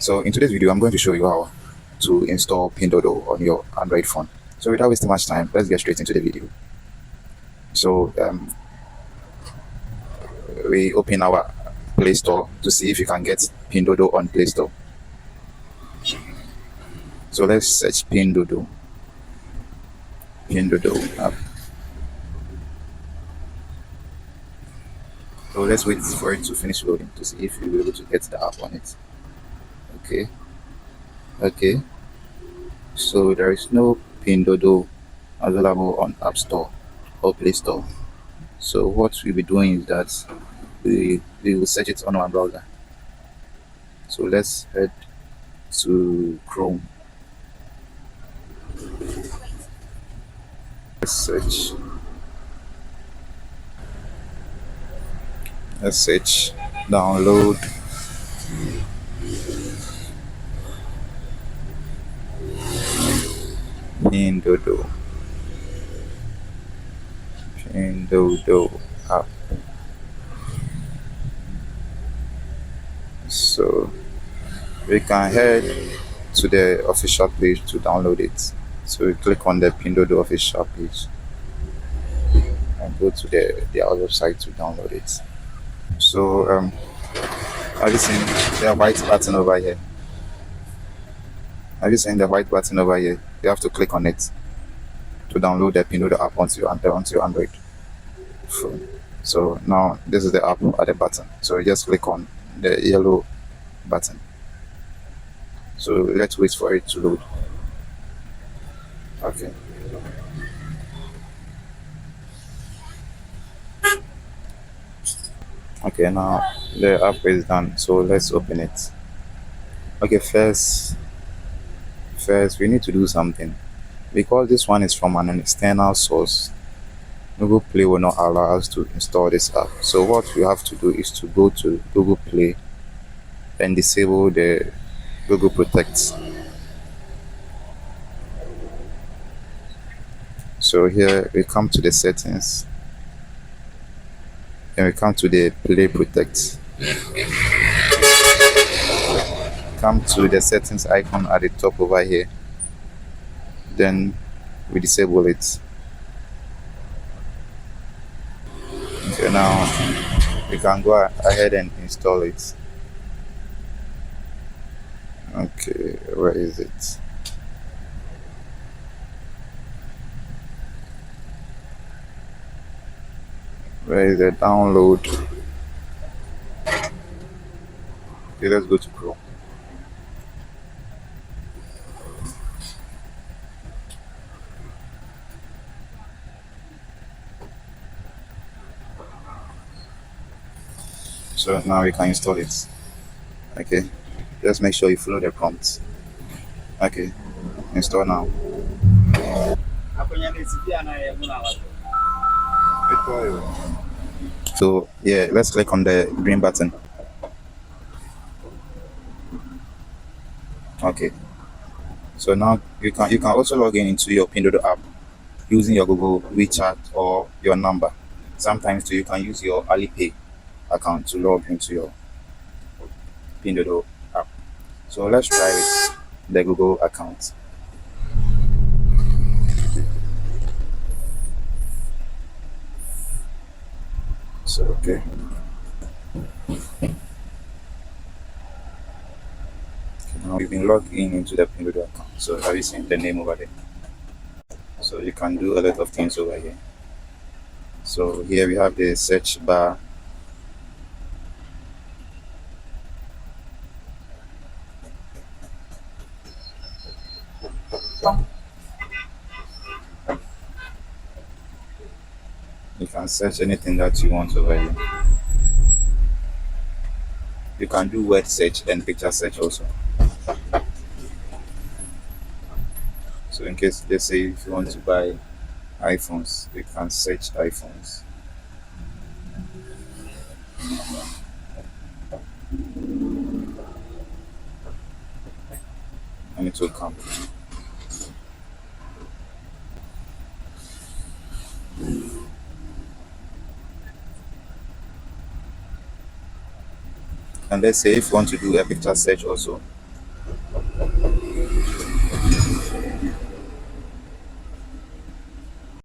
So in today's video, I'm going to show you how to install Pinduoduo on your Android phone. So without wasting much time, let's get straight into the video. So we open our Play Store to see if you can get Pinduoduo on Play Store. So let's search Pinduoduo app. So let's wait for it to finish loading to see if you'll be able to get the app on it. Okay, so there is no Pinduoduo available on App Store or Play Store. So what we'll be doing is that we will search it on our browser. So let's head to Chrome. Let's search download Pinduoduo app. So we can head to the official page to download it. So we click on the Pinduoduo official page and go to their website to download it. So have you seen the white button over here? You have to click on it to download the Pinduoduo app onto your Android phone. So now this is the app at the button. So you just click on the yellow button. So let's wait for it to load. Okay, now the app is done. So let's open it. Okay, first we need to do something. Because this one is from an external source, Google Play will not allow us to install this app. So what we have to do is to go to Google Play and disable the Google Protect. So here we come to the settings and we come to the Play Protect. Come to the settings icon at the top over here. Then we disable it. Okay, now we can go ahead and install it. Okay, where is it? Where is the download? Okay, let's go to Chrome. So now we can install it. Okay, just make sure you follow the prompts. Okay, install now. So yeah, let's click on the green button. Okay, so now you can also log into your Pinduoduo app using your Google WeChat or your number. Sometimes too, you can use your Alipay account to log into your Pinduoduo app. So let's try with the Google account. So okay. Now we've been logged into the Pinduoduo account. So have you seen the name over there? So you can do a lot of things over here. So here we have the search bar. You can search anything that you want over here. You can do word search and picture search also. So in case, let's say if you want to buy iPhones, you can search iPhones. And it will come. And let's say if you want to do a picture search also,